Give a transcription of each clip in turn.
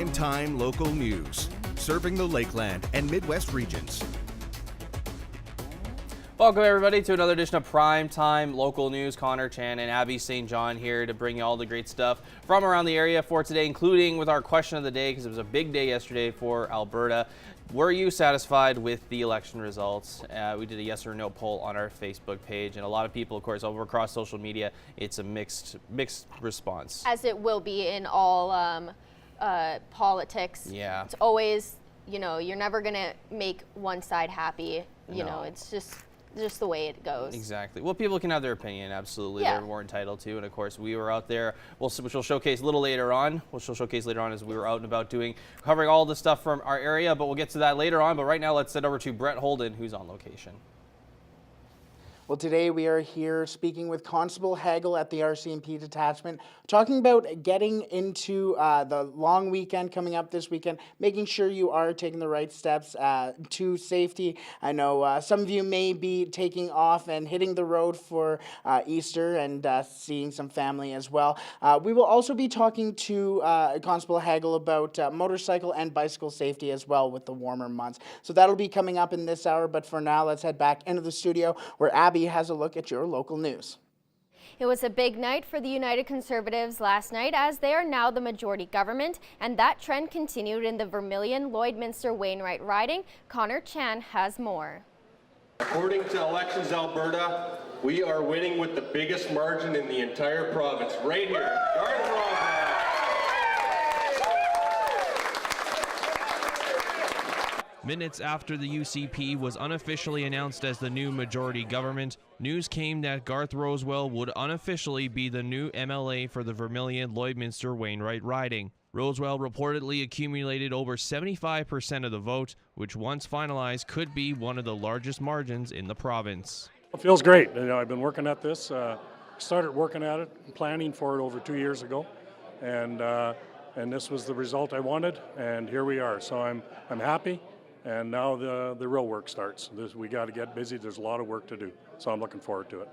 Prime-time local news, serving the Lakeland and Midwest regions. Welcome everybody to another edition of Prime-time Local News. Connor Chan and Abby St. John here to bring you all the great stuff from around the area for today, including with our question of the day, because it was a big day yesterday for Alberta. Were you satisfied with the election results? We did a yes or no poll on our Facebook page, and a lot of people, of course, over across social media, it's a mixed response. As it will be in all politics. Yeah. It's always, you're never going to make one side happy. You know, it's just the way it goes. Exactly. Well, people can have their opinion, absolutely. Yeah. They're more entitled to. And of course, we were out there, which we'll showcase a little later on. As we were out and about covering all the stuff from our area, but we'll get to that later on. But right now, let's head over to Bret Holden, who's on location. Well, today we are here speaking with Constable Hagel at the RCMP detachment, talking about getting into the long weekend coming up this weekend, making sure you are taking the right steps to safety. I know some of you may be taking off and hitting the road for Easter and seeing some family as well. We will also be talking to Constable Hagel about motorcycle and bicycle safety as well with the warmer months. So that'll be coming up in this hour, but for now, let's head back into the studio where Abby has a look at your local news. It was a big night for the United Conservatives last night, as they are now the majority government, and that trend continued in the Vermillion, Lloydminster, Wainwright riding. Connor Chan has more. According to Elections Alberta, we are winning with the biggest margin in the entire province, right here. Minutes after the UCP was unofficially announced as the new majority government, news came that Garth Rosewell would unofficially be the new MLA for the Vermillion, Lloydminster, Wainwright riding. Rosewell reportedly accumulated over 75% of the vote, which once finalized could be one of the largest margins in the province. It feels great. I've been working at this, started working at it, planning for it over 2 years ago, and this was the result I wanted, and here we are. So I'm happy. And now the real work starts. We got to get busy. There's a lot of work to do, so I'm looking forward to it.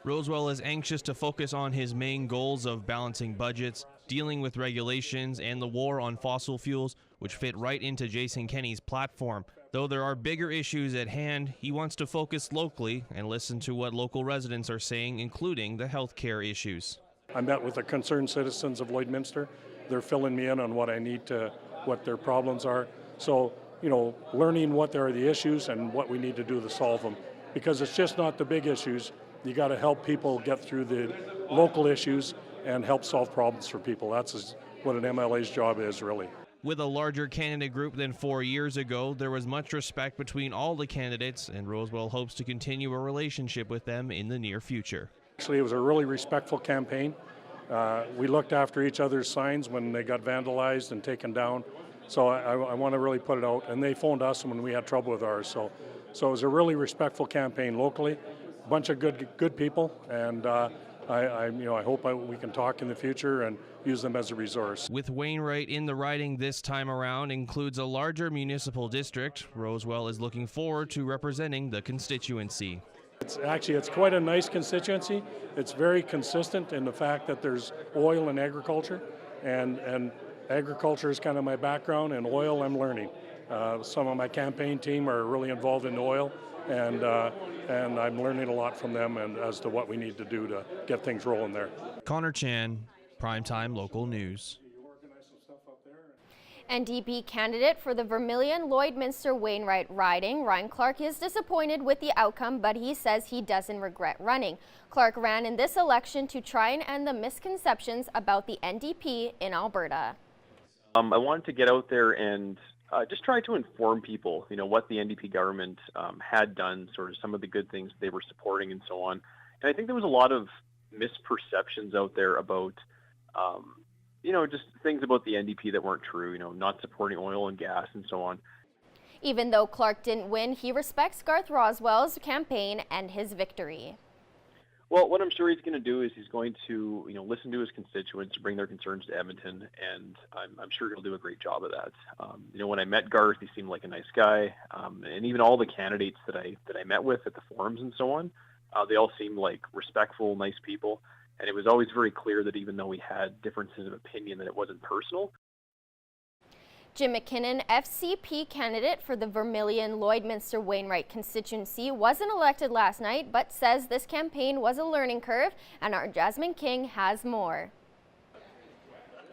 Rosewell is anxious to focus on his main goals of balancing budgets, dealing with regulations, and the war on fossil fuels, which fit right into Jason Kenney's platform. Though there are bigger issues at hand, he wants to focus locally and listen to what local residents are saying, including the healthcare issues. I met with the concerned citizens of Lloydminster. They're filling me in on what their problems are. So, learning what are the issues and what we need to do to solve them. Because it's just not the big issues. You got to help people get through the local issues and help solve problems for people. That's what an MLA's job is, really. With a larger candidate group than 4 years ago, there was much respect between all the candidates, and Rosewell hopes to continue a relationship with them in the near future. Actually, it was a really respectful campaign. We looked after each other's signs when they got vandalized and taken down. So I want to really put it out, and they phoned us when we had trouble with ours. So it was a really respectful campaign locally, a bunch of good people, and I hope we can talk in the future and use them as a resource. With Wainwright in the riding this time around includes a larger municipal district. Rosewell is looking forward to representing the constituency. It's quite a nice constituency. It's very consistent in the fact that there's oil and agriculture, and agriculture is kind of my background, and oil I'm learning. Some of my campaign team are really involved in oil, and I'm learning a lot from them and as to what we need to do to get things rolling there. Connor Chan, Primetime Local News. NDP candidate for the Vermillion, Lloydminster, Wainwright riding, Ryan Clark, is disappointed with the outcome, but he says he doesn't regret running. Clark ran in this election to try and end the misconceptions about the NDP in Alberta. I wanted to get out there and just try to inform people, what the NDP government had done, sort of some of the good things they were supporting and so on. And I think there was a lot of misperceptions out there about, just things about the NDP that weren't true, not supporting oil and gas and so on. Even though Clark didn't win, he respects Garth Rosewell's campaign and his victory. Well, what I'm sure he's going to do is he's going to, listen to his constituents, bring their concerns to Edmonton, and I'm sure he'll do a great job of that. When I met Garth, he seemed like a nice guy, and even all the candidates that I met with at the forums and so on, they all seemed like respectful, nice people, and it was always very clear that even though we had differences of opinion, that it wasn't personal. Jim MacKinnon, FCP candidate for the Vermillion Lloydminster Wainwright constituency, wasn't elected last night, but says this campaign was a learning curve, and our Jasmine King has more.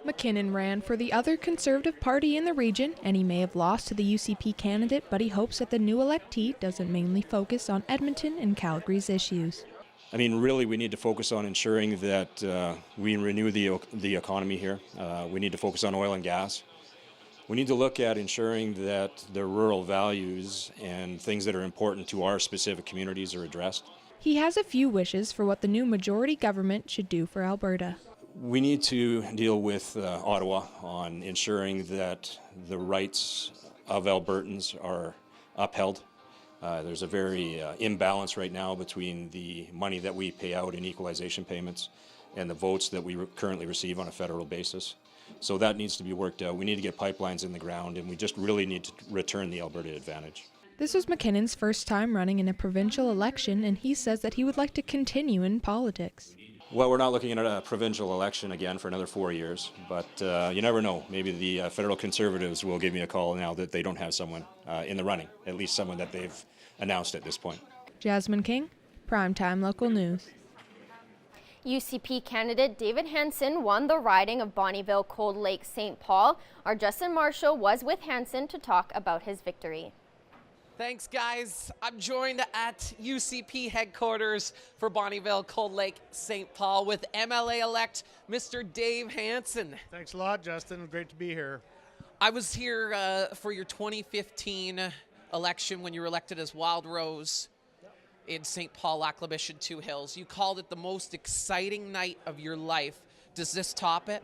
MacKinnon ran for the other Conservative party in the region, and he may have lost to the UCP candidate, but he hopes that the new electee doesn't mainly focus on Edmonton and Calgary's issues. I mean, really, we need to focus on ensuring that we renew the economy here. We need to focus on oil and gas. We need to look at ensuring that the rural values and things that are important to our specific communities are addressed. He has a few wishes for what the new majority government should do for Alberta. We need to deal with Ottawa on ensuring that the rights of Albertans are upheld. There's a very imbalance right now between the money that we pay out in equalization payments and the votes that we currently receive on a federal basis. So that needs to be worked out. We need to get pipelines in the ground, and we just really need to return the Alberta advantage. This was MacKinnon's first time running in a provincial election, and he says that he would like to continue in politics. Well, we're not looking at a provincial election again for another 4 years, but you never know. Maybe the federal Conservatives will give me a call now that they don't have someone in the running, at least someone that they've announced at this point. Jasmine King, Primetime Local News. UCP candidate David Hansen won the riding of Bonnyville Cold Lake St. Paul. Our Justin Marshall was with Hansen to talk about his victory. Thanks, guys. I'm joined at UCP headquarters for Bonnyville Cold Lake St. Paul with MLA-elect Mr. Dave Hansen. Thanks a lot, Justin. Great to be here. I was here for your 2015 election when you were elected as Wild Rose in St. Paul, Lac La Biche, and Two Hills. You called it the most exciting night of your life. Does this top it?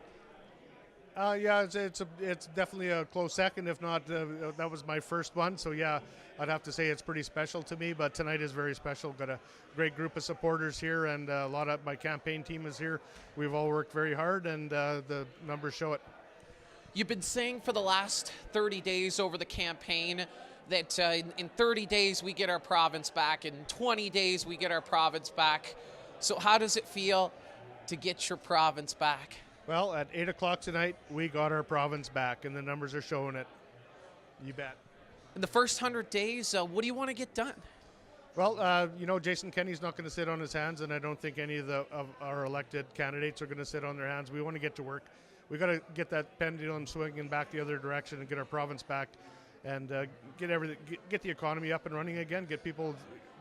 Yeah, it's definitely a close second, if not, that was my first one. So yeah, I'd have to say it's pretty special to me, but tonight is very special. Got a great group of supporters here, and a lot of my campaign team is here. We've all worked very hard, and the numbers show it. You've been saying for the last 30 days over the campaign that in 30 days we get our province back, in 20 days we get our province back. So how does it feel to get your province back? Well, at 8 o'clock tonight, we got our province back, and the numbers are showing it. You bet. In the first 100 days, what do you want to get done? Well, Jason Kenney's not going to sit on his hands, and I don't think any of our elected candidates are going to sit on their hands. We want to get to work. We got to get that pendulum swinging back the other direction and get our province back, and get the economy up and running again. Get people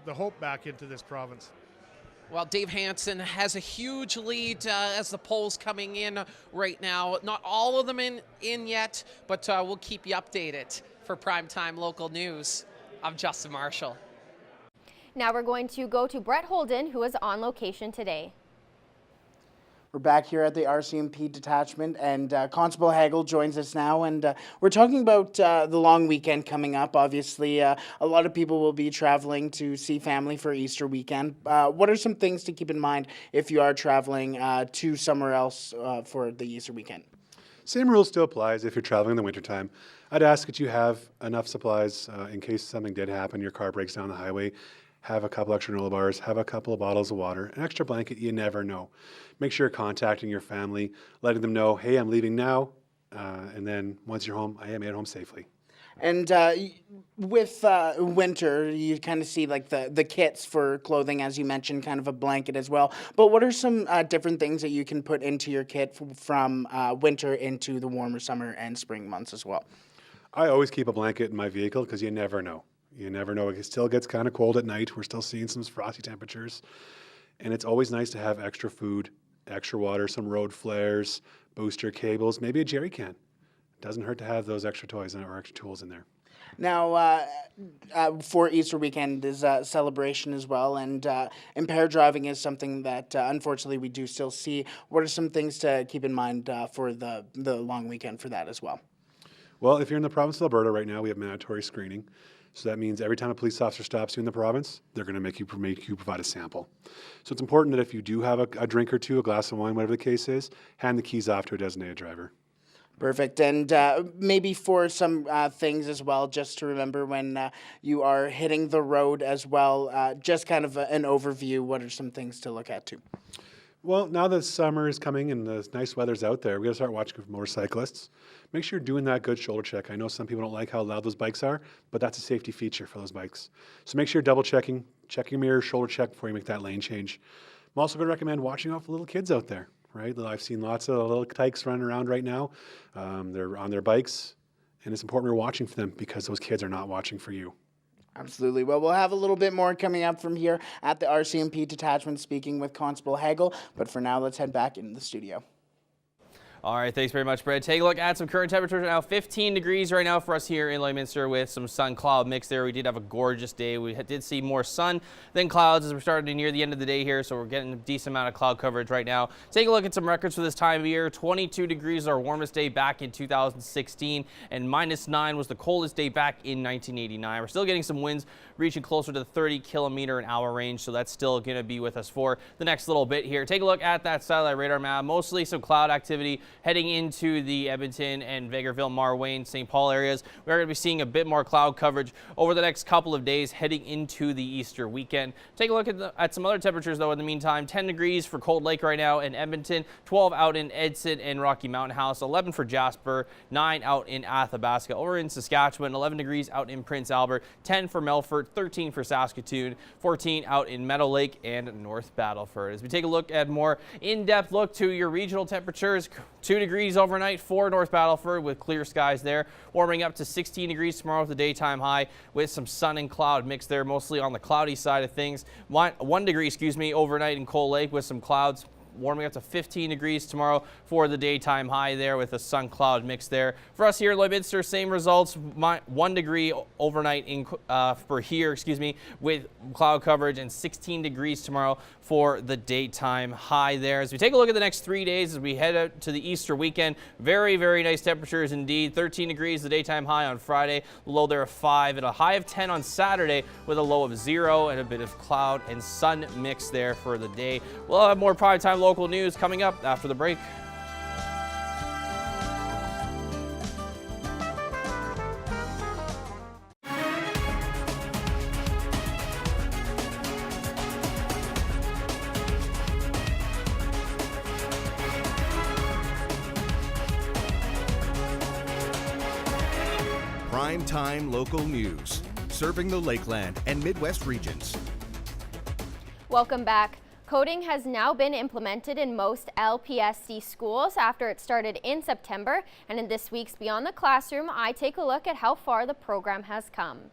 the hope back into this province. Well, Dave Hansen has a huge lead as the polls coming in right now. Not all of them in yet, but we'll keep you updated. For Primetime Local News, I'm Justin Marshall. Now we're going to go to Bret Holden, who is on location today. We're back here at the RCMP detachment, and Constable Hagel joins us now, and we're talking about the long weekend coming up. Obviously, a lot of people will be traveling to see family for Easter weekend. What are some things to keep in mind if you are traveling to somewhere else for the Easter weekend? Same rule still applies if you're traveling in the wintertime. I'd ask that you have enough supplies in case something did happen, your car breaks down the highway. Have a couple extra granola bars, have a couple of bottles of water, an extra blanket, you never know. Make sure you're contacting your family, letting them know, hey, I'm leaving now, and then once you're home, I am at home safely. And with winter, you kind of see like the kits for clothing, as you mentioned, kind of a blanket as well. But what are some different things that you can put into your kit from winter into the warmer summer and spring months as well? I always keep a blanket in my vehicle because you never know. You never know. It still gets kind of cold at night. We're still seeing some frosty temperatures. And it's always nice to have extra food, extra water, some road flares, booster cables, maybe a jerry can. It doesn't hurt to have those extra toys or extra tools in there. Now, for Easter weekend is a celebration as well, and impaired driving is something that unfortunately we do still see. What are some things to keep in mind for the long weekend for that as well? Well, if you're in the province of Alberta right now, we have mandatory screening. So that means every time a police officer stops you in the province, they're going to make you provide a sample. So it's important that if you do have a drink or two, a glass of wine, whatever the case is, hand the keys off to a designated driver. Perfect. And maybe for some things as well, just to remember when you are hitting the road as well, just kind of an overview, what are some things to look at too? Well, now that summer is coming and the nice weather's out there, we got to start watching for motorcyclists. Make sure you're doing that good shoulder check. I know some people don't like how loud those bikes are, but that's a safety feature for those bikes. So make sure you're double checking, check your mirror, shoulder check before you make that lane change. I'm also going to recommend watching out for little kids out there, right? I've seen lots of little tykes running around right now. They're on their bikes, and it's important we're watching for them because those kids are not watching for you. Absolutely. Well, we'll have a little bit more coming up from here at the RCMP detachment, speaking with Constable Hagel. But for now, let's head back into the studio. All right, thanks very much, Brett. Take a look at some current temperatures right now. 15 degrees right now for us here in Lloydminster with some sun-cloud mix there. We did have a gorgeous day. We did see more sun than clouds as we're starting to near the end of the day here, so we're getting a decent amount of cloud coverage right now. Take a look at some records for this time of year. 22 degrees, our warmest day back in 2016, and -9 was the coldest day back in 1989. We're still getting some winds reaching closer to the 30-kilometer-an-hour range, so that's still going to be with us for the next little bit here. Take a look at that satellite radar map. Mostly some cloud activity heading into the Edmonton and Vegreville, Marwayne, St. Paul areas. We're going to be seeing a bit more cloud coverage over the next couple of days heading into the Easter weekend. Take a look at some other temperatures, though, in the meantime. 10 degrees for Cold Lake right now in Edmonton, 12 out in Edson and Rocky Mountain House, 11 for Jasper, 9 out in Athabasca. Over in Saskatchewan, 11 degrees out in Prince Albert, 10 for Melfort, 13 for Saskatoon, 14 out in Meadow Lake and North Battleford. As we take a look at more in-depth look to your regional temperatures, 2 degrees overnight for North Battleford with clear skies there, warming up to 16 degrees tomorrow with a daytime high with some sun and cloud mix there, mostly on the cloudy side of things. 1 degree, overnight in Cold Lake with some clouds, warming up to 15 degrees tomorrow for the daytime high there with a sun cloud mix there. For us here in Lloydminster, same results, 1 degree overnight in for here, with cloud coverage, and 16 degrees tomorrow for the daytime high there. As we take a look at the next 3 days as we head out to the Easter weekend, very, very nice temperatures indeed. 13 degrees the daytime high on Friday, low there of 5, and a high of 10 on Saturday with a low of 0 and a bit of cloud and sun mix there for the day. We'll have more primetime local news coming up after the break. Prime time local news, serving the Lakeland and Midwest regions. Welcome back. Coding has now been implemented in most LPSC schools after it started in September, and in this week's Beyond the Classroom, I take a look at how far the program has come.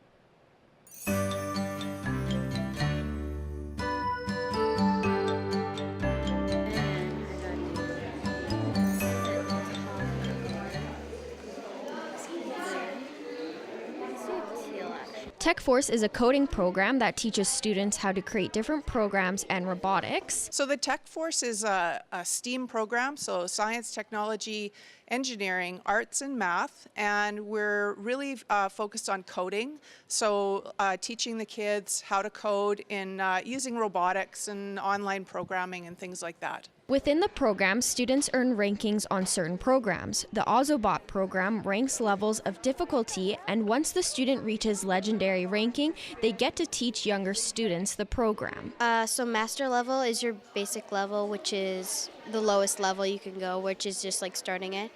TechForce is a coding program that teaches students how to create different programs and robotics. So the TechForce is a STEAM program, so science, technology, engineering, arts, and math, and we're really focused on coding, so teaching the kids how to code in using robotics and online programming and things like that. Within the program, students earn rankings on certain programs. The Ozobot program ranks levels of difficulty, and once the student reaches legendary ranking, they get to teach younger students the program. So master level is your basic level, which is the lowest level you can go, which is just like starting it.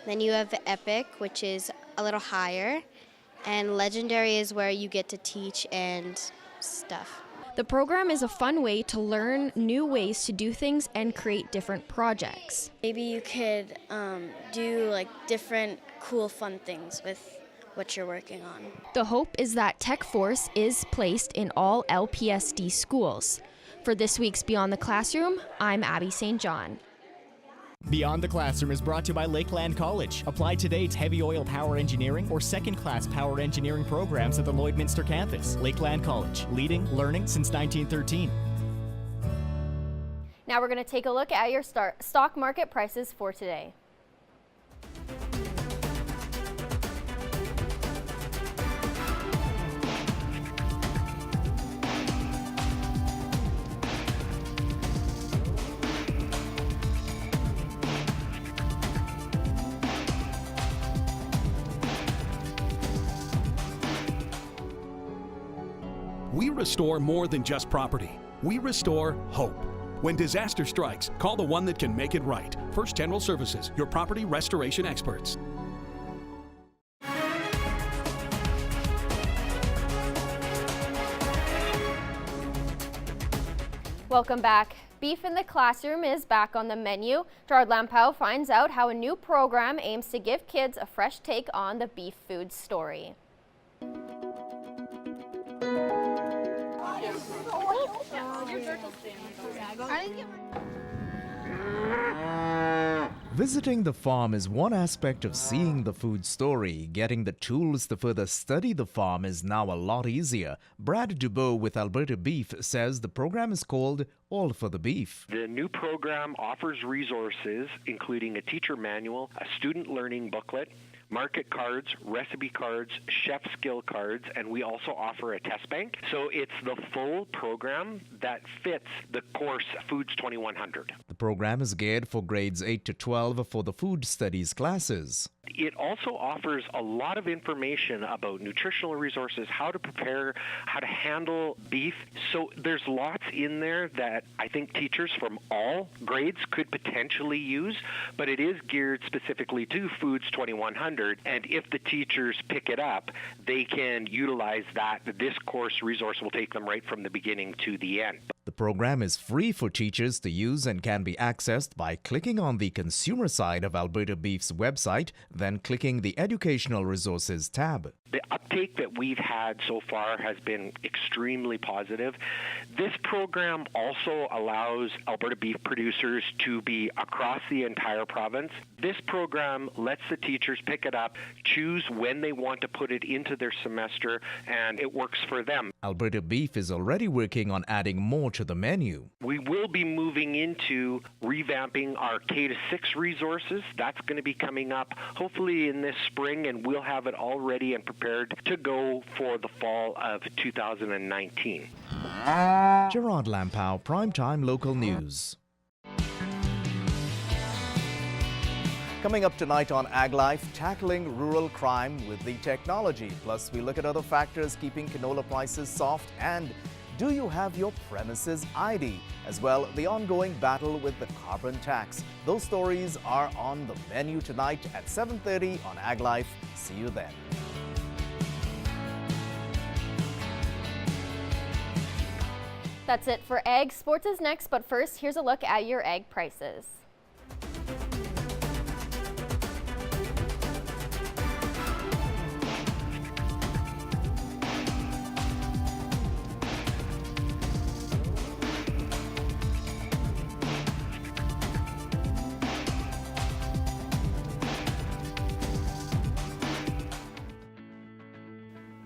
Then you have epic, which is a little higher, and legendary is where you get to teach and stuff. The program is a fun way to learn new ways to do things and create different projects. Maybe you could do like different cool fun things with what you're working on. The hope is that TechForce is placed in all LPSD schools. For this week's Beyond the Classroom, I'm Abby St. John. Beyond the Classroom is brought to you by Lakeland College. Apply today to heavy oil power engineering or second-class power engineering programs at the Lloydminster campus. Lakeland College, leading learning since 1913. Now we're going to take a look at your stock market prices for today. We restore more than just property. We restore hope. When disaster strikes, call the one that can make it right. First General Services, your property restoration experts. Welcome back. Beef in the Classroom is back on the menu. Gerard Lampow finds out how a new program aims to give kids a fresh take on the beef food story. Visiting the farm is one aspect of seeing the food story. Getting the tools to further study the farm is now a lot easier. Brad Dubois with Alberta Beef says the program is called All for the Beef. The new program offers resources including a teacher manual, a student learning booklet, market cards, recipe cards, chef skill cards, and we also offer a test bank. So it's the full program that fits the course Foods 2100. The program is geared for grades 8 to 12 for the food studies classes. It also offers a lot of information about nutritional resources, how to prepare, how to handle beef. So there's lots in there that I think teachers from all grades could potentially use, but it is geared specifically to Foods 2100. And if the teachers pick it up, they can utilize that. This course resource will take them right from the beginning to the end. The program is free for teachers to use and can be accessed by clicking on the consumer side of Alberta Beef's website, then clicking the Educational Resources tab. The uptake that we've had so far has been extremely positive. This program also allows Alberta beef producers to be across the entire province. This program lets the teachers pick it up, choose when they want to put it into their semester, and it works for them. Alberta Beef is already working on adding more to the menu. We will be moving into revamping our K-6 resources. That's going to be coming up hopefully in this spring, and we'll have it all ready and prepared to go for the fall of 2019. Gerard Lampow, Primetime Local News. Coming up tonight on Ag Life, tackling rural crime with the technology. Plus, we look at other factors keeping canola prices soft, and do you have your premises ID? As well, the ongoing battle with the carbon tax. Those stories are on the menu tonight at 7:30 on Ag Life. See you then. That's it for Ag. Sports is next, but first, here's a look at your ag prices.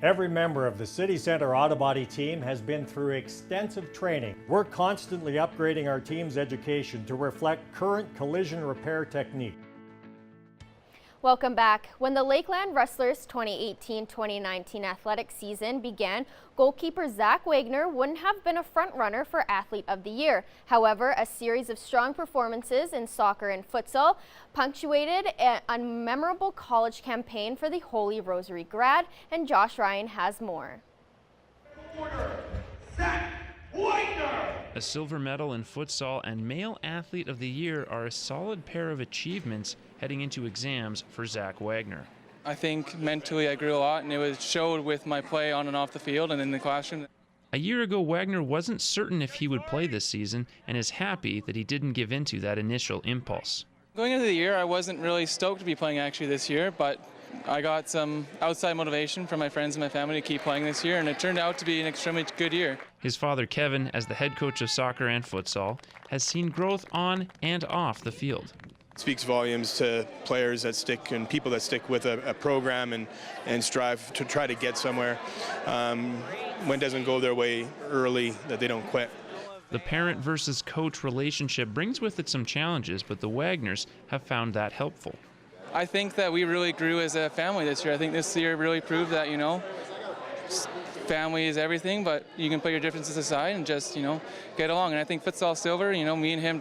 Every member of the City Centre Auto Body team has been through extensive training. We're constantly upgrading our team's education to reflect current collision repair technique. Welcome back. When the Lakeland Wrestlers' 2018-2019 athletic season began, goalkeeper Zach Wagner wouldn't have been a front-runner for Athlete of the Year. However, a series of strong performances in soccer and futsal punctuated a memorable college campaign for the Holy Rosary grad, and Josh Ryan has more. A silver medal in futsal and Male Athlete of the Year are a solid pair of achievements heading into exams for Zach Wagner. I think mentally I grew a lot, and it was showed with my play on and off the field and in the classroom. A year ago, Wagner wasn't certain if he would play this season and is happy that he didn't give in to that initial impulse. Going into the year, I wasn't really stoked to be playing actually this year, but I got some outside motivation from my friends and my family to keep playing this year, and it turned out to be an extremely good year. His father, Kevin, as the head coach of soccer and futsal, has seen growth on and off the field. It speaks volumes to players that stick and people that stick with a program and strive to try to get somewhere. When it doesn't go their way early, that they don't quit. The parent versus coach relationship brings with it some challenges, but the Wagners have found that helpful. I think that we really grew as a family this year. I think this year really proved that, family is everything, but you can put your differences aside and just, get along. And I think futsal silver, me and him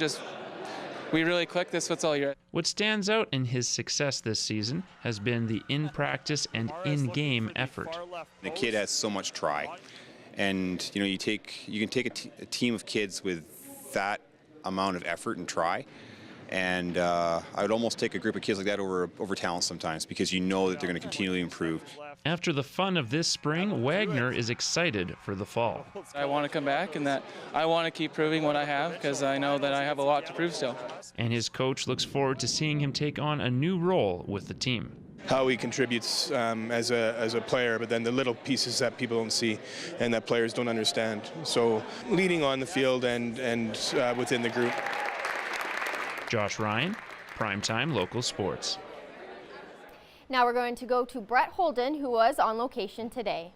we really clicked this futsal year. What stands out in his success this season has been the in-practice and in-game effort. The kid has so much try, and you can take a team of kids with that amount of effort and try. And I would almost take a group of kids like that over talent sometimes, because you know that they're going to continually improve. After the fun of this spring, Wagner is excited for the fall. I want to come back, and that I want to keep proving what I have, because I know that I have a lot to prove still. And his coach looks forward to seeing him take on a new role with the team. How he contributes as a player, but then the little pieces that people don't see and that players don't understand. So leading on the field and within the group. Josh Ryan, Primetime Local Sports. Now we're going to go to Bret Holden, who was on location today.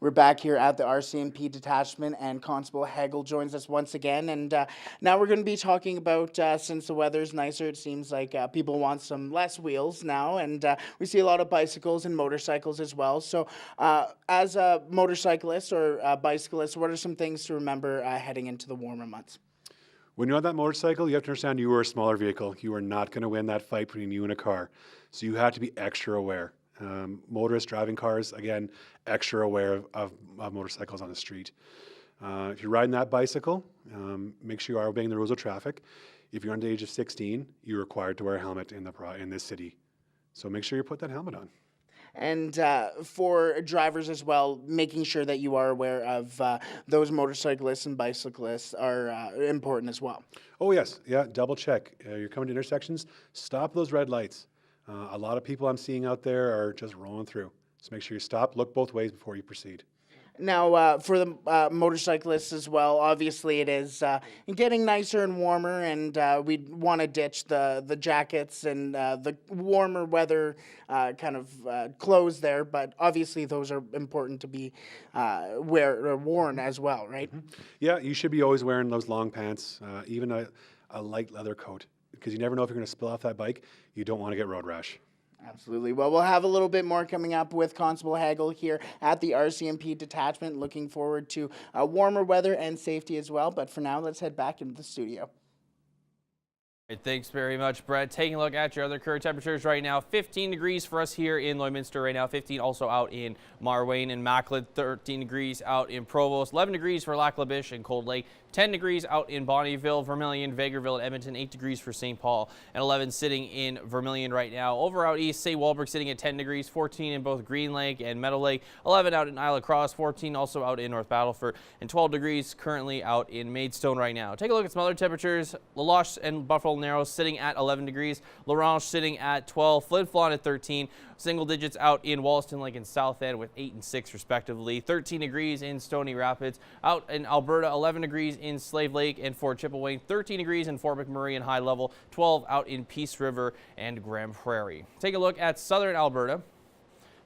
We're back here at the RCMP detachment, and Constable Hagel joins us once again. And now we're going to be talking about, since the weather's nicer, it seems like people want some less wheels now. And we see a lot of bicycles and motorcycles as well. So as a motorcyclist or a bicyclist, what are some things to remember heading into the warmer months? When you're on that motorcycle, you have to understand you are a smaller vehicle. You are not going to win that fight between you and a car. So you have to be extra aware. Motorists driving cars, again, extra aware of motorcycles on the street. If you're riding that bicycle, make sure you are obeying the rules of traffic. If you're under the age of 16, you're required to wear a helmet in this city. So make sure you put that helmet on. And for drivers as well, making sure that you are aware of those motorcyclists and bicyclists are important as well. Oh yes, yeah, double check. You're coming to intersections, stop those red lights. A lot of people I'm seeing out there are just rolling through. So make sure you stop, look both ways before you proceed. Now, for the motorcyclists as well, obviously it is getting nicer and warmer, and we want to ditch the jackets and the warmer weather kind of clothes there, but obviously those are important to be worn as well, right? Mm-hmm. Yeah, you should be always wearing those long pants, even a light leather coat, because you never know if you're going to spill off that bike. You don't want to get road rash. Absolutely. Well, we'll have a little bit more coming up with Constable Hagel here at the RCMP detachment. Looking forward to warmer weather and safety as well. But for now, let's head back into the studio. Thanks very much, Brett. Taking a look at your other current temperatures right now. 15 degrees for us here in Lloydminster right now. 15 also out in Marwayne and Macklin. 13 degrees out in Provost. 11 degrees for Lac La Biche and Cold Lake. 10 degrees out in Bonnyville, Vermillion, Vegreville, and Edmonton. 8 degrees for St. Paul, and 11 sitting in Vermillion right now. Over out east, St. Walburg sitting at 10 degrees, 14 in both Green Lake and Meadow Lake, 11 out in Isla Crosse, 14 also out in North Battleford, and 12 degrees currently out in Maidstone right now. Take a look at some other temperatures. La Loche and Buffalo Narrows sitting at 11 degrees, Larange sitting at 12, Flin Flon at 13, single digits out in Wollaston Lake and South End with 8 and 6 respectively, 13 degrees in Stony Rapids, out in Alberta, 11 degrees in Slave Lake and Fort Chippewa, 13 degrees in Fort McMurray and High Level, 12 out in Peace River and Grand Prairie. Take a look at southern Alberta.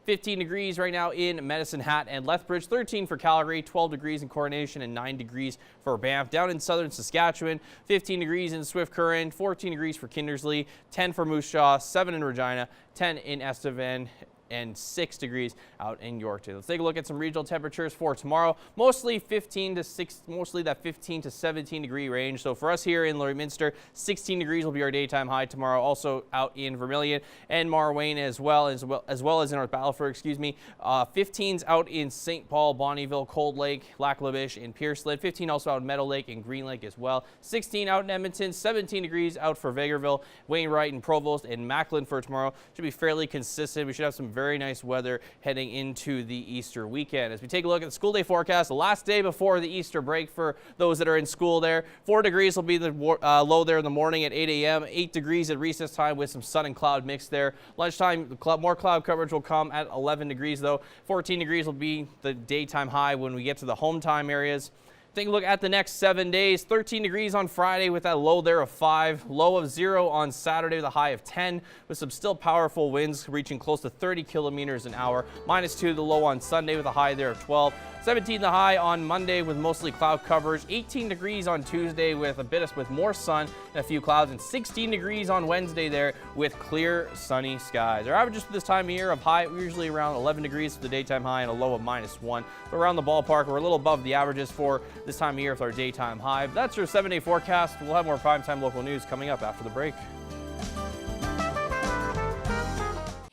15 degrees right now in Medicine Hat and Lethbridge, 13 for Calgary, 12 degrees in Coronation, and 9 degrees for Banff. Down in southern Saskatchewan, 15 degrees in Swift Current, 14 degrees for Kindersley, 10 for Moose Jaw, 7 in Regina, 10 in Estevan, and 6 degrees out in Yorkton. Let's take a look at some regional temperatures for tomorrow. Mostly that 15 to 17 degree range. So for us here in Lloydminster, 16 degrees will be our daytime high tomorrow. Also out in Vermillion and Marwayne as well as in North Battleford, 15s out in St. Paul, Bonnyville, Cold Lake, Lac La Biche, and Pierceland. 15 also out in Meadow Lake and Green Lake as well. 16 out in Edmonton, 17 degrees out for Vegreville, Wainwright, and Provost, and Macklin for tomorrow. Should be fairly consistent. We should have some very nice weather heading into the Easter weekend. As we take a look at the school day forecast, the last day before the Easter break for those that are in school there, 4 degrees will be the low there in the morning at 8 a.m., 8 degrees at recess time with some sun and cloud mix there. Lunchtime, more cloud coverage will come at 11 degrees though. 14 degrees will be the daytime high when we get to the home time areas. Take a look at the next 7 days. 13 degrees on Friday with that low there of 5. Low of 0 on Saturday with a high of 10 with some still powerful winds reaching close to 30 kilometers an hour. -2 the low on Sunday with a high there of 12. 17 the high on Monday with mostly cloud coverage. 18 degrees on Tuesday with more sun and a few clouds. And 16 degrees on Wednesday there with clear sunny skies. Our averages for this time of year of high usually around 11 degrees for the daytime high and a low of -1. So around the ballpark, we're a little above the averages for this time of year with our daytime high. But that's your 7-day forecast. We'll have more primetime local news coming up after the break.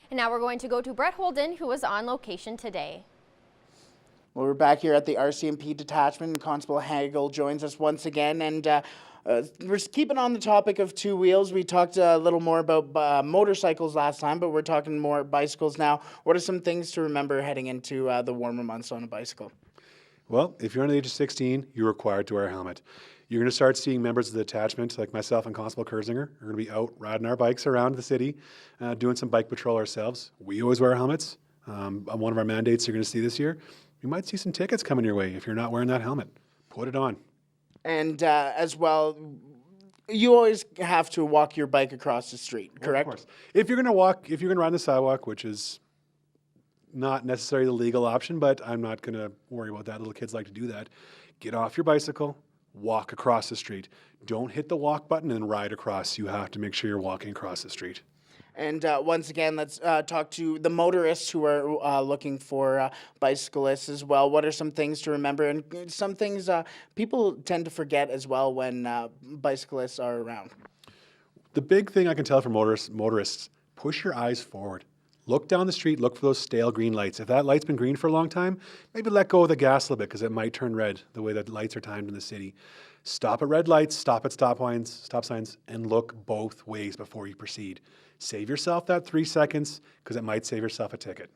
And now we're going to go to Bret Holden, who was on location today. Well, we're back here at the RCMP detachment, and Constable Hagel joins us once again, and we're keeping on the topic of two wheels. We talked a little more about motorcycles last time, but we're talking more bicycles now. What are some things to remember heading into the warmer months on a bicycle? Well, if you're under the age of 16, you're required to wear a helmet. You're going to start seeing members of the detachment, like myself and Constable Kersinger, are going to be out riding our bikes around the city, doing some bike patrol ourselves. We always wear helmets. One of our mandates you're going to see this year, you might see some tickets coming your way if you're not wearing that helmet. Put it on. And as well, you always have to walk your bike across the street, correct? Of course. If you're going to ride on the sidewalk, which is not necessarily the legal option, but I'm not going to worry about that. Little kids like to do that. Get off your bicycle, walk across the street. Don't hit the walk button and ride across. You have to make sure you're walking across the street. And once again, let's talk to the motorists who are looking for bicyclists as well. What are some things to remember, and some things people tend to forget as well when bicyclists are around? The big thing I can tell from motorists, push your eyes forward. Look down the street, look for those stale green lights. If that light's been green for a long time, maybe let go of the gas a little bit because it might turn red the way that lights are timed in the city. Stop at red lights, stop at stop signs, and look both ways before you proceed. Save yourself that 3 seconds because it might save yourself a ticket.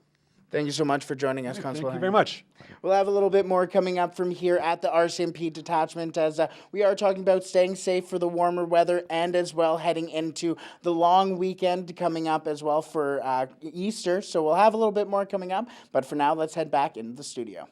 Thank you so much for joining us, Constable. Thank you very much. We'll have a little bit more coming up from here at the RCMP detachment as we are talking about staying safe for the warmer weather and as well heading into the long weekend coming up as well for Easter. So we'll have a little bit more coming up, but for now, let's head back into the studio.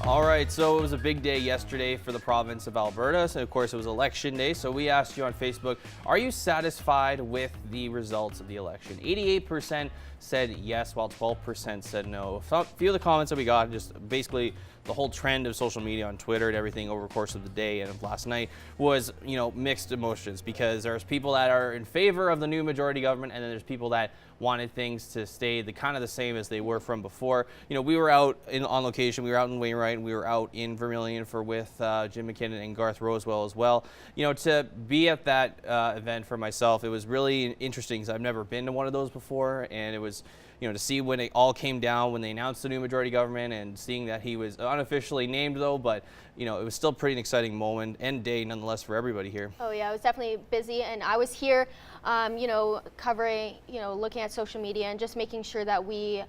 All right, so it was a big day yesterday for the province of Alberta. So of course, it was election day. So we asked you on Facebook, are you satisfied with the results of the election? 88% said yes, while 12% said no. A few of the comments that we got, just basically the whole trend of social media on Twitter and everything over the course of the day and of last night was, mixed emotions, because there's people that are in favor of the new majority government, and then there's people that wanted things to stay the same as they were from before. We were out on location. We were out in Wainwright, and we were out in Vermillion with Jim MacKinnon and Garth Rosewell as well. To be at that event for myself, it was really interesting because I've never been to one of those before, and it was, to see when it all came down, when they announced the new majority government, and seeing that he was unofficially named though, but it was still pretty an exciting moment and day nonetheless for everybody here. Oh yeah, it was definitely busy, and I was here, covering, looking at social media and just making sure that we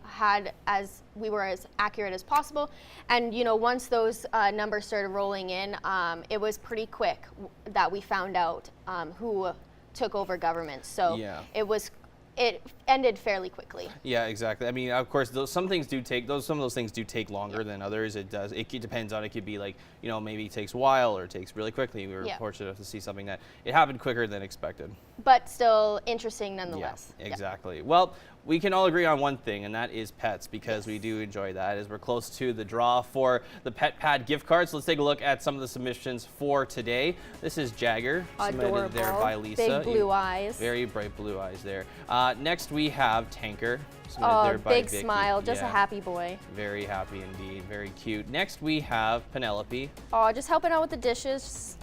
were as accurate as possible. And once those numbers started rolling in, it was pretty quick that we found out who took over government. So yeah. It ended fairly quickly. Yeah, exactly. I mean, of course, some of those things do take longer than others. It does. It depends on. It could be like, maybe it takes a while or it takes really quickly. We were fortunate enough to see something that it happened quicker than expected. But still interesting nonetheless. Yeah, exactly. Yeah. Well, we can all agree on one thing, and that is pets, because we do enjoy that, as we're close to the draw for the Pet Pad gift cards. Let's take a look at some of the submissions for today. This is Jagger, submitted there by Lisa. Big blue eyes. Very bright blue eyes there. Next we have Tanker, submitted there by big Vicky. smile, just a happy boy. Very happy indeed, very cute. Next we have Penelope. Oh, just helping out with the dishes.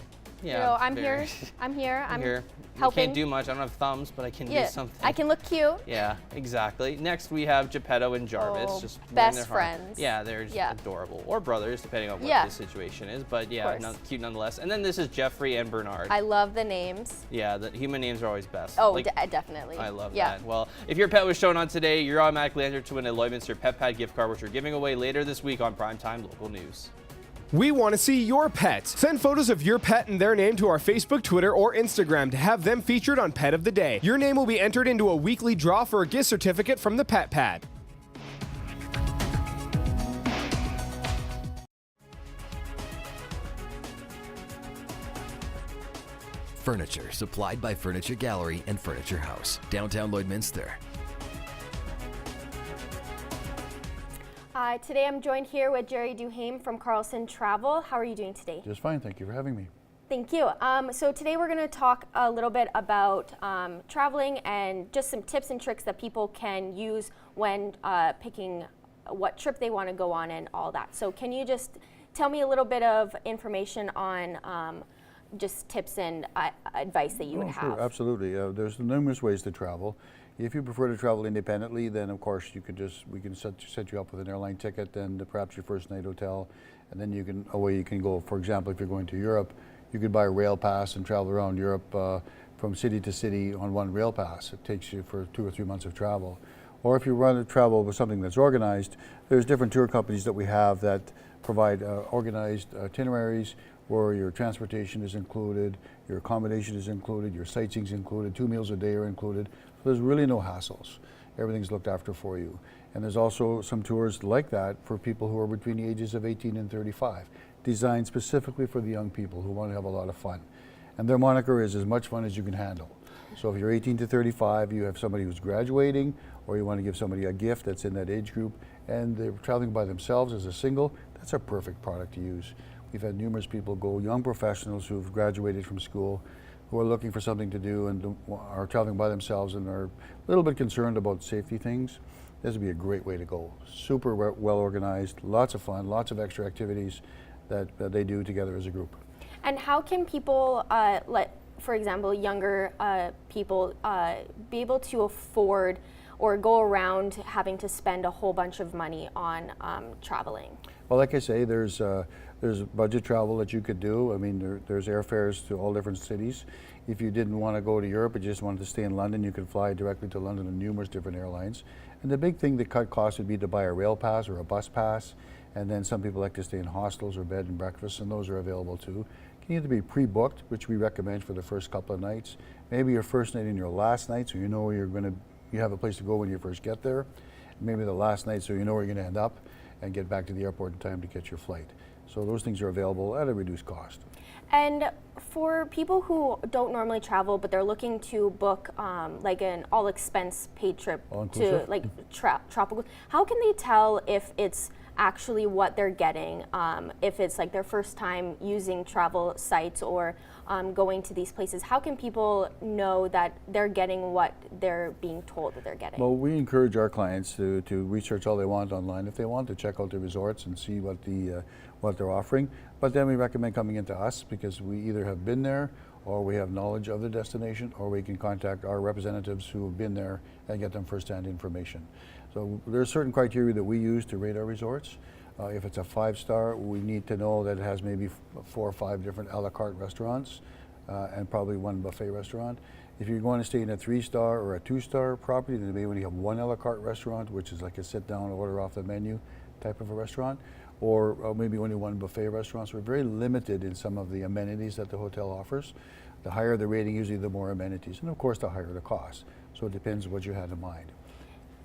Yeah, I'm here. I'm helping. I can't do much. I don't have thumbs, but I can do something. I can look cute. Yeah, exactly. Next we have Geppetto and Jarvis. Just best friends. Yeah, they're just adorable. Or brothers, depending on what the situation is. But yeah, cute nonetheless. And then this is Jeffrey and Bernard. I love the names. Yeah, the human names are always best. Oh, definitely. I love that. Well, if your pet was shown on today, you're automatically entered to win a Lloydminster Pet Pad gift card, which we're giving away later this week on Primetime Local News. We want to see your pets. Send photos of your pet and their name to our Facebook, Twitter, or Instagram to have them featured on Pet of the Day. Your name will be entered into a weekly draw for a gift certificate from the Pet Pad. Furniture supplied by Furniture Gallery and Furniture House, downtown Lloydminster. Today I'm joined here with Jerry Duhame from Carlson Travel. How are you doing today? Just fine, thank you for having me. Thank you. So today we're going to talk a little bit about traveling and just some tips and tricks that people can use when picking what trip they want to go on and all that. So can you just tell me a little bit of information on just tips and advice that you would have? Sure, absolutely. There's numerous ways to travel. If you prefer to travel independently, then of course we can set you up with an airline ticket and perhaps your first night hotel, and then you can go. For example, if you're going to Europe, you could buy a rail pass and travel around Europe from city to city on one rail pass. It takes you for 2 or 3 months of travel. Or if you want to travel with something that's organized, there's different tour companies that we have that provide organized itineraries where your transportation is included, your accommodation is included, your sightseeing is included, 2 meals a day are included. So there's really no hassles. Everything's looked after for you. And there's also some tours like that for people who are between the ages of 18 and 35, designed specifically for the young people who want to have a lot of fun. And their moniker is as much fun as you can handle. So if you're 18 to 35, you have somebody who's graduating, or you want to give somebody a gift that's in that age group, and they're traveling by themselves as a single, that's a perfect product to use. We've had numerous people go, young professionals who've graduated from school, who are looking for something to do and are traveling by themselves and are a little bit concerned about safety things. This would be a great way to go. Super well organized, lots of fun, lots of extra activities that they do together as a group. And how can people, for example, younger people be able to afford or go around having to spend a whole bunch of money on traveling? Well, like I say, there's budget travel that you could do. I mean, there's airfares to all different cities. If you didn't want to go to Europe, but you just wanted to stay in London, you could fly directly to London on numerous different airlines. And the big thing that cut costs would be to buy a rail pass or a bus pass. And then some people like to stay in hostels or bed and breakfast, and those are available too. It can either be pre-booked, which we recommend for the first couple of nights, maybe your first night and your last night, so you know where you have a place to go when you first get there. Maybe the last night, so you know where you're going to end up and get back to the airport in time to catch your flight. So those things are available at a reduced cost. And for people who don't normally travel, but they're looking to book like an all-expense paid trip to like tropical, how can they tell if it's actually what they're getting, if it's like their first time using travel sites or going to these places? How can people know that they're getting what they're being told that they're getting? Well, we encourage our clients to research all they want online if they want, to check out the resorts and see what they're offering. But then we recommend coming into us because we either have been there or we have knowledge of the destination, or we can contact our representatives who have been there and get them first-hand information. So there's certain criteria that we use to rate our resorts. If it's a 5-star, we need to know that it has maybe 4 or 5 different a la carte restaurants and probably 1 buffet restaurant. If you're going to stay in a 3-star or a 2-star property, then maybe only have 1 a la carte restaurant, which is like a sit-down, order off the menu type of a restaurant, or maybe only 1 buffet restaurant. So we're very limited in some of the amenities that the hotel offers. The higher the rating, usually the more amenities, and of course the higher the cost. So it depends what you had in mind.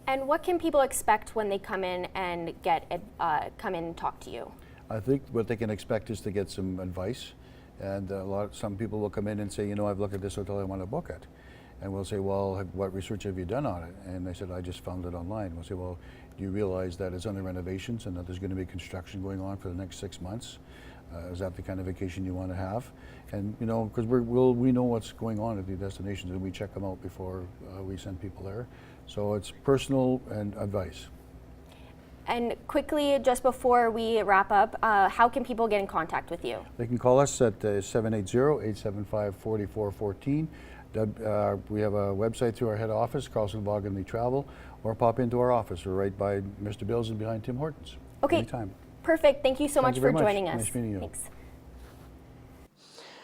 And what can people expect when they come in and come in and talk to you? I think what they can expect is to get some advice, and some people will come in and say, you know, I've looked at this hotel, I want to book it. And we'll say, well, what research have you done on it? And they said, I just found it online. We'll say, well, do you realize that it's under renovations and that there's going to be construction going on for the next 6 months? Is that the kind of vacation you want to have? And you know, because we know what's going on at the destinations and we check them out before we send people there. So it's personal and advice. And quickly, just before we wrap up, how can people get in contact with you? They can call us at 780-875-4414. We have a website through our head office, Carlson Travel, or pop into our office. We're right by Mr. Bill's and behind Tim Hortons. Okay, anytime. Perfect. Thank you so much for joining us. Nice meeting you. Thanks.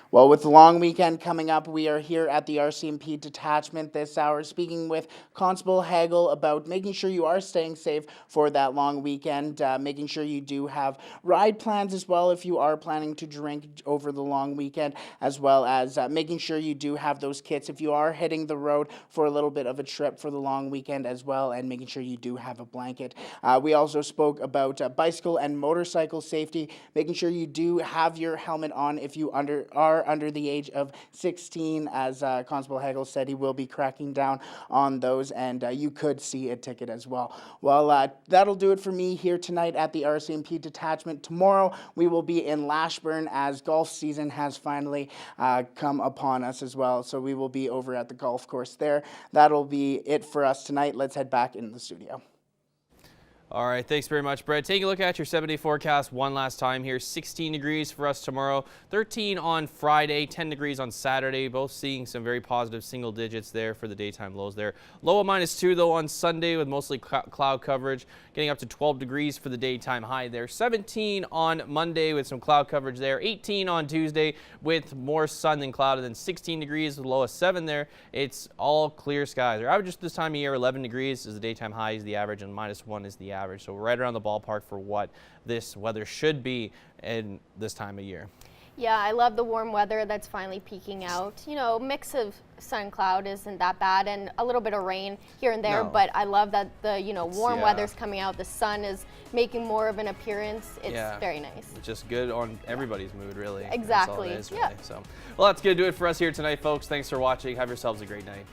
Well, with the long weekend coming up, we are here at the RCMP detachment this hour speaking with Constable Hagel about making sure you are staying safe for that long weekend, making sure you do have ride plans as well if you are planning to drink over the long weekend, as well as making sure you do have those kits if you are hitting the road for a little bit of a trip for the long weekend as well, and making sure you do have a blanket. We also spoke about bicycle and motorcycle safety, making sure you do have your helmet on if you are under the age of 16. As Constable Hagel said, he will be cracking down on those, and you could see a ticket as well. Well, that'll do it for me here tonight at the RCMP detachment. Tomorrow we will be in Lashburn as golf season has finally come upon us as well. So we will be over at the golf course there. That'll be it for us tonight. Let's head back into the studio. All right, thanks very much, Brett. Take a look at your 7-day forecast one last time here. 16 degrees for us tomorrow, 13 on Friday, 10 degrees on Saturday, both seeing some very positive single digits there for the daytime lows there. Low of -2 though on Sunday with mostly cloud coverage, getting up to 12 degrees for the daytime high there. 17 on Monday with some cloud coverage there. 18 on Tuesday with more sun than cloud, and then 16 degrees with a low of 7 there. It's all clear skies. Our average this time of year, 11 degrees is the daytime high is the average, and -1 is the average. So right around the ballpark for what this weather should be in this time of year. Yeah, I love the warm weather that's finally peaking out. You know, mix of sun cloud isn't that bad, and a little bit of rain here and there, but I love that the, warm weather's coming out. The sun is making more of an appearance. It's very nice. It's just good on everybody's mood, really. Exactly. That's all it is, really. So, well, that's going to do it for us here tonight, folks. Thanks for watching. Have yourselves a great night.